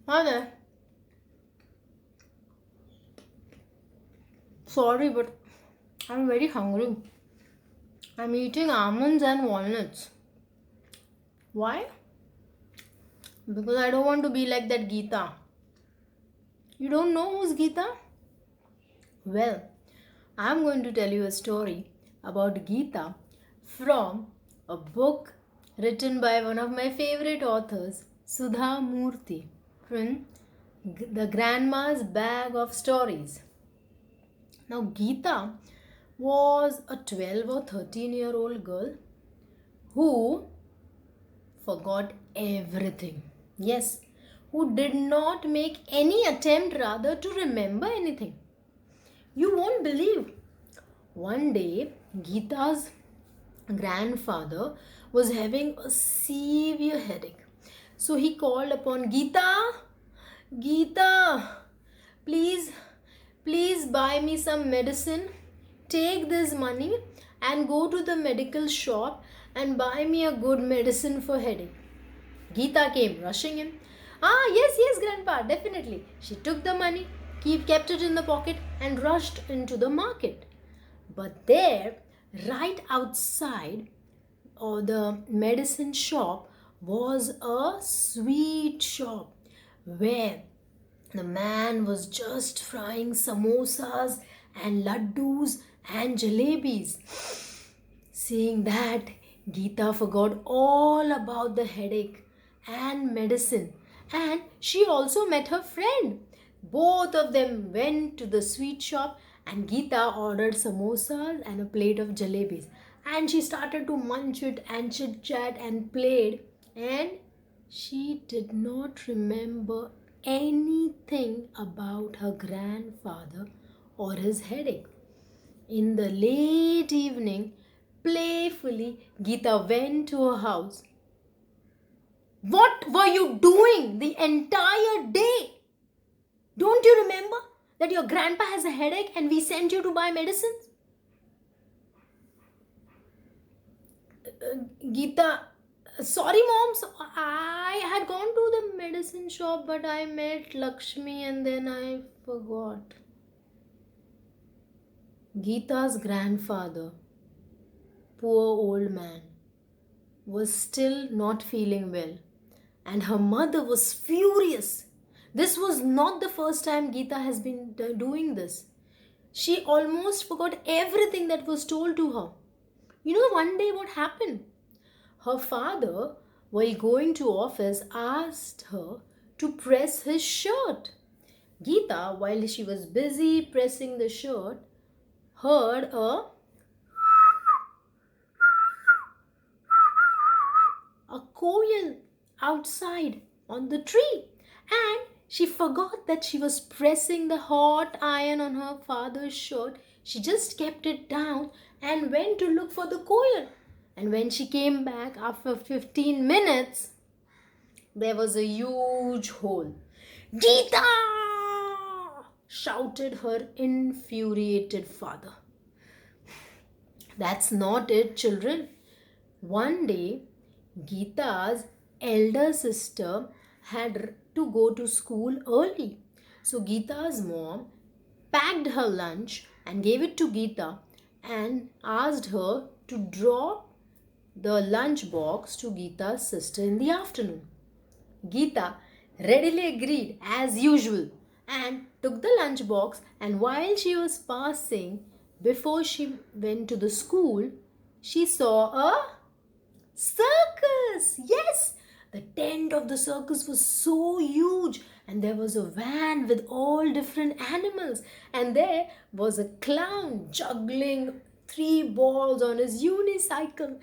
Hi there. Sorry, but I'm very hungry. I'm eating almonds and walnuts. Why? Because I don't want to be like that Geeta. You don't know who's Geeta? Well, I'm going to tell you a story about Geeta from a book written by one of my favorite authors, Sudha Murthy, from The Grandma's Bag of Stories. Now, Geeta was a 12 or 13-year-old girl who forgot everything. Yes, who did not make any attempt rather to remember anything. You won't believe. One day, Geeta's grandfather was having a severe headache. So he called upon Geeta, Geeta, please, please buy me some medicine. Take this money and go to the medical shop and buy me a good medicine for headache. Geeta came rushing in. Ah, yes, yes, Grandpa, definitely. She took the money, kept it in the pocket, and rushed into the market. But there, right outside the medicine shop, was a sweet shop where the man was just frying samosas and laddus and jalebis. Seeing that, Geeta forgot all about the headache and medicine, and she also met her friend. Both of them went to the sweet shop, and Geeta ordered samosas and a plate of jalebis. And she started to munch it and chit chat and played, and she did not remember anything about her grandfather or his headache. In the late evening, playfully, Geeta went to her house. What were you doing the entire day? Don't you remember that your grandpa has a headache and we sent you to buy medicines? Geeta, sorry, mom. So I had gone to the medicine shop, but I met Lakshmi and then I forgot. Geeta's grandfather, poor old man, was still not feeling well, and her mother was furious. This was not the first time Geeta has been doing this. She almost forgot everything that was told to her. You know, one day what happened? Her father, while going to office, asked her to press his shirt. Geeta, while she was busy pressing the shirt, heard a koel outside on the tree, and she forgot that she was pressing the hot iron on her father's shirt. She just kept it down and went to look for the koel. And when she came back after 15 minutes, there was a huge hole. Geeta! Shouted her infuriated father. That's not it, children. One day, Geeta's elder sister had to go to school early. So Geeta's mom packed her lunch and gave it to Geeta and asked her to drop the lunch box to Geeta's sister in the afternoon. Geeta readily agreed as usual and took the lunch box, and while she was passing before she went to the school, she saw a circus! Yes! The tent of the circus was so huge, and there was a van with all different animals, and there was a clown juggling three balls on his unicycle.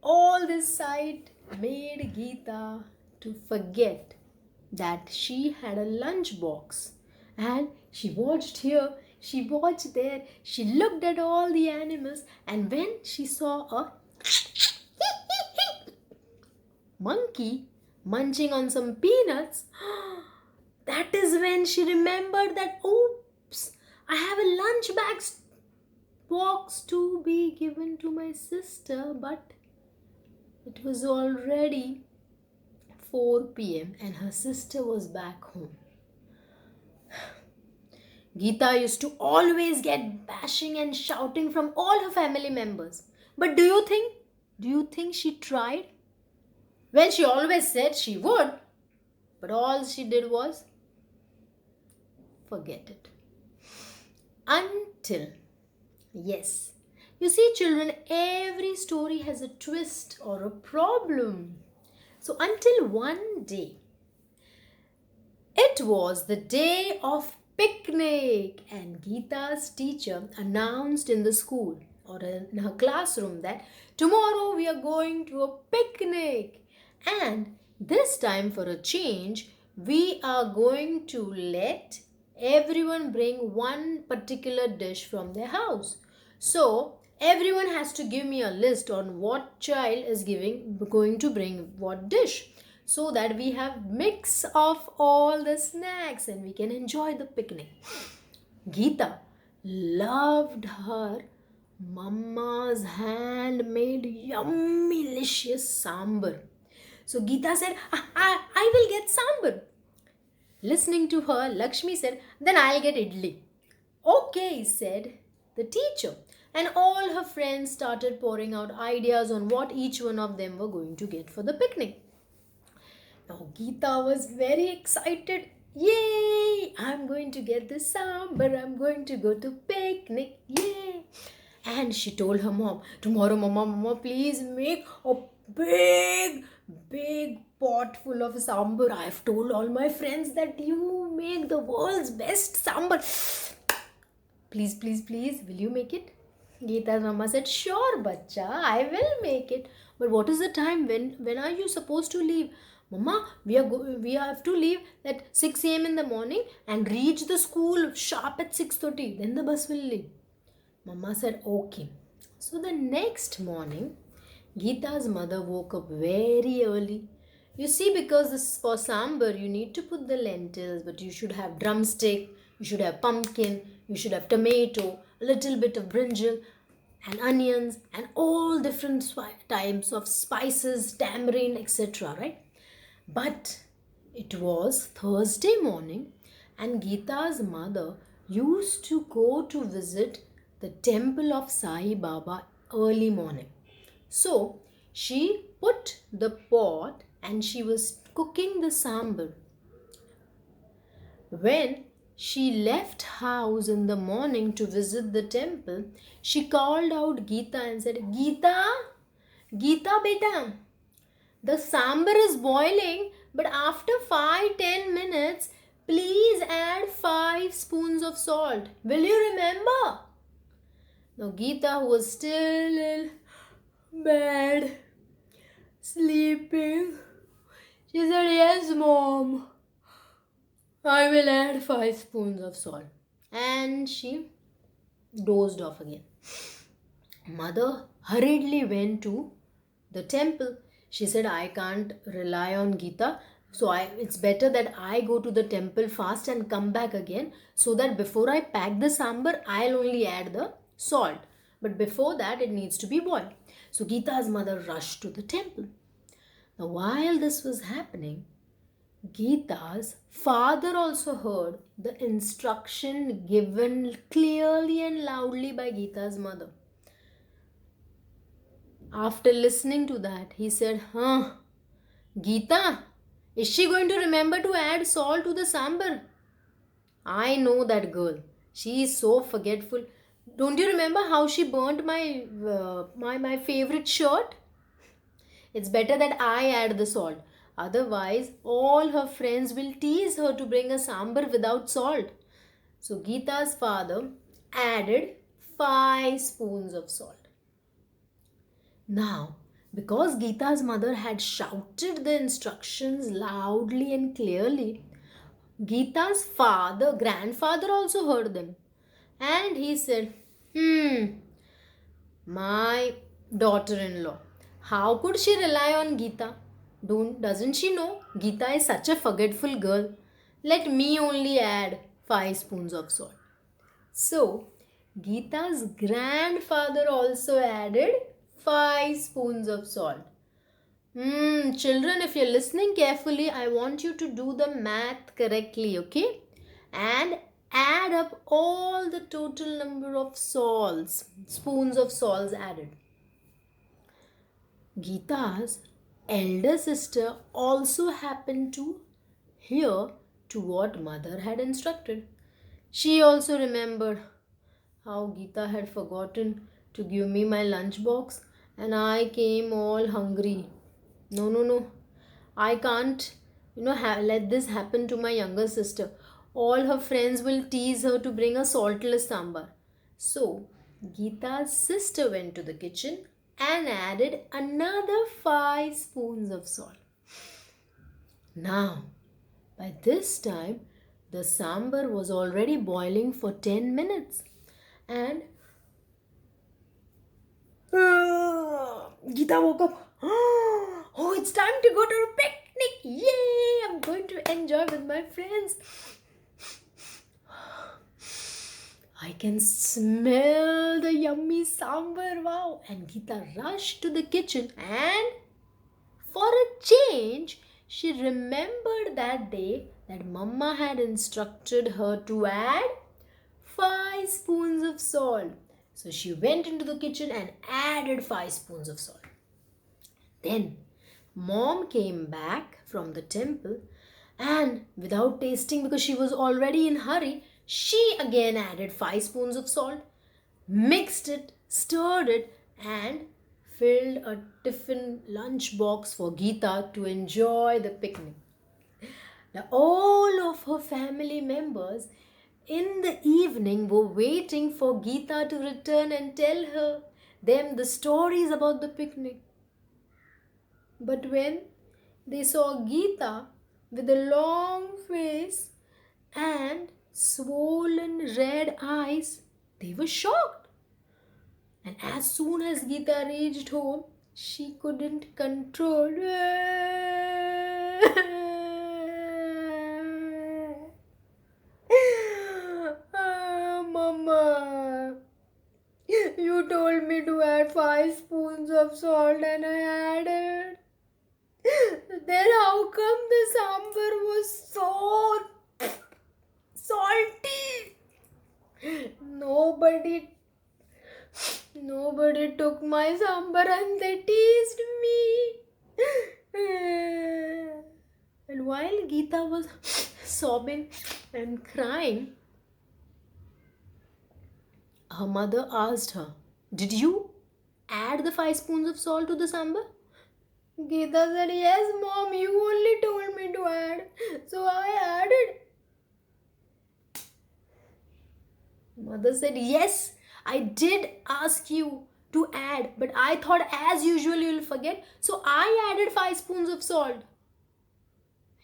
All this sight made Geeta to forget that she had a lunch box, and she watched here, she watched there, she looked at all the animals, and when she saw a monkey munching on some peanuts, that is when she remembered that, oops, I have a lunch box to be given to my sister, but it was already 4 p.m. and her sister was back home. Geeta used to always get bashing and shouting from all her family members. But do you think she tried? Well, she always said she would, but all she did was forget it. Until, yes, you see, children, every story has a twist or a problem. So, until one day, it was the day of picnic, and Geeta's teacher announced in the school or in her classroom that tomorrow we are going to a picnic, and this time for a change, we are going to let everyone bring one particular dish from their house. So, everyone has to give me a list on what child is going to bring what dish, so that we have mix of all the snacks and we can enjoy the picnic. Geeta loved her mama's handmade yummy delicious sambar. So Geeta said, I will get sambar. Listening to her, Lakshmi said, then I'll get idli. Okay, said the teacher. And all her friends started pouring out ideas on what each one of them were going to get for the picnic. Now Geeta was very excited. Yay! I'm going to get this sambar. I'm going to go to picnic. Yay! And she told her mom, tomorrow, mama, please make a big pot full of sambar. I have told all my friends that you make the world's best sambar. Please, will you make it? Geeta's mama said, sure, bacha, I will make it. But what is the time? When are you supposed to leave? Mama, we have to leave at 6 a.m. in the morning and reach the school sharp at 6:30. Then the bus will leave. Mama said, okay. So the next morning, Geeta's mother woke up very early. You see, because this for sambar, you need to put the lentils, but you should have drumstick, you should have pumpkin, you should have tomato, a little bit of brinjal, and onions, and all different types of spices, tamarind, etc. Right? But it was Thursday morning, and Geeta's mother used to go to visit the temple of Sai Baba early morning. So she put the pot and she was cooking the sambar. When she left house in the morning to visit the temple, she called out Geeta and said, Geeta beta, the sambar is boiling, but after 5-10 minutes, please add 5 spoons of salt. Will you remember? Now Geeta, who was still in bed, sleeping, she said, yes, mom, I will add 5 spoons of salt. And she dozed off again. Mother hurriedly went to the temple. She said, I can't rely on Geeta. So it's better that I go to the temple fast and come back again, so that before I pack the sambar, I'll only add the salt. But before that, it needs to be boiled. So Geeta's mother rushed to the temple. Now, while this was happening, Geeta's father also heard the instruction given clearly and loudly by Geeta's mother. After listening to that, he said, Geeta, is she going to remember to add salt to the sambar? I know that girl. She is so forgetful. Don't you remember how she burnt my favorite shirt? It's better that I add the salt. Otherwise, all her friends will tease her to bring a sambar without salt. So Geeta's father added 5 spoons of salt. Now, because Geeta's mother had shouted the instructions loudly and clearly, Geeta's grandfather also heard them. And he said, my daughter-in-law, how could she rely on Geeta? Doesn't she know Geeta is such a forgetful girl? Let me only add 5 spoons of salt. So, Geeta's grandfather also added 5 spoons of salt. Children, if you're listening carefully, I want you to do the math correctly, okay? And add up all the total number of spoons of salts added. Geeta's elder sister also happened to hear to what mother had instructed. She also remembered how Geeta had forgotten to give me my lunchbox and I came all hungry. No, no, no. I can't, let this happen to my younger sister. All her friends will tease her to bring a saltless sambar. So, Geeta's sister went to the kitchen and added another 5 spoons of salt. Now, by this time, the sambar was already boiling for 10 minutes. And Geeta woke up. Oh, it's time to go to a picnic. Yay! I'm going to enjoy with my friends. I can smell the yummy sambar. Wow! And Geeta rushed to the kitchen and for a change, she remembered that day that Mama had instructed her to add 5 spoons of salt. So she went into the kitchen and added 5 spoons of salt. Then Mom came back from the temple and without tasting because she was already in hurry, she again added 5 spoons of salt, mixed it, stirred it, and filled a tiffin lunch box for Geeta to enjoy the picnic. Now, all of her family members in the evening were waiting for Geeta to return and tell them the stories about the picnic. But when they saw Geeta with a long face and swollen red eyes, they were shocked. And as soon as Geeta reached home, she couldn't control. Mama, you told me to add 5 spoons of salt and I added. Then how come the sambar was so salty? Nobody took my sambar and they teased me. And while Geeta was sobbing and crying, her mother asked her, "Did you add the 5 spoons of salt to the sambar?" Geeta said, "Yes, Mom, you only told me to add, so I added." Mother said, "Yes, I did ask you to add, but I thought as usual you'll forget, so I added 5 spoons of salt."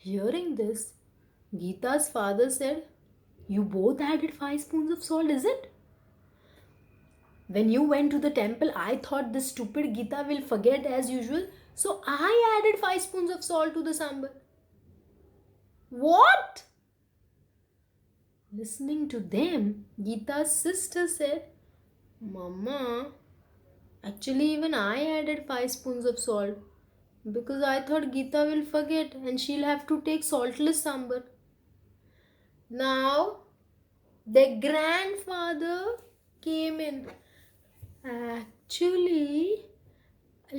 Hearing this, Geeta's father said, "You both added 5 spoons of salt, is it? When you went to the temple, I thought this stupid Geeta will forget as usual, so I added 5 spoons of salt to the sambar." What? Listening to them, Geeta's sister said, "Mama, actually even I added 5 spoons of salt because I thought Geeta will forget and she'll have to take saltless sambar." Now, their grandfather came in. "Actually,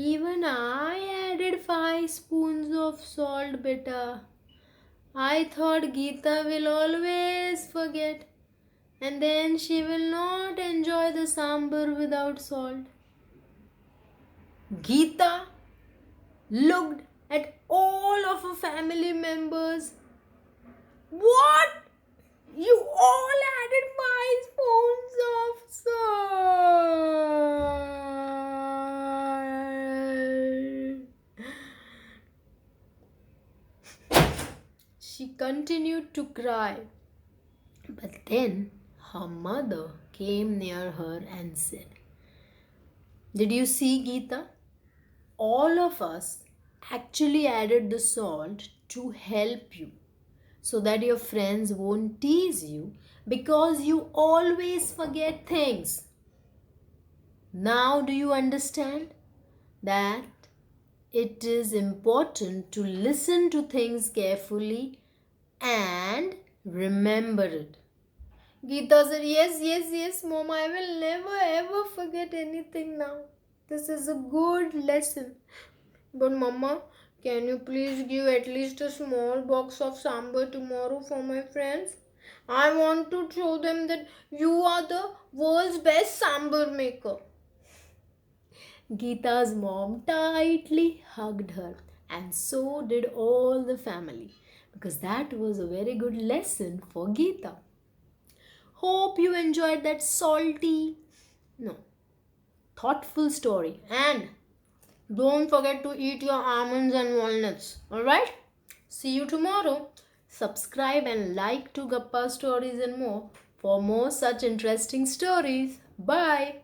even I added 5 spoons of salt, beta. I thought Geeta will always forget and then she will not enjoy the sambar without salt." Geeta looked at all of her family members. "What? You all added 5 spoons of salt." She continued to cry. But then her mother came near her and said, "Did you see, Geeta? All of us actually added the salt to help you so that your friends won't tease you because you always forget things. Now do you understand that it is important to listen to things carefully and remember it. Geeta said, yes, yes, yes, Mom, I will never ever forget anything now. This is a good lesson. But Mama, can you please give at least a small box of sambar tomorrow for my friends? I want to show them that you are the world's best sambar maker. Geeta's mom tightly hugged her, and so did all the family, because that was a very good lesson for Geeta. Hope you enjoyed that no, thoughtful story. And don't forget to eat your almonds and walnuts. Alright? See you tomorrow. Subscribe and like to Gappa Stories and more for more such interesting stories. Bye.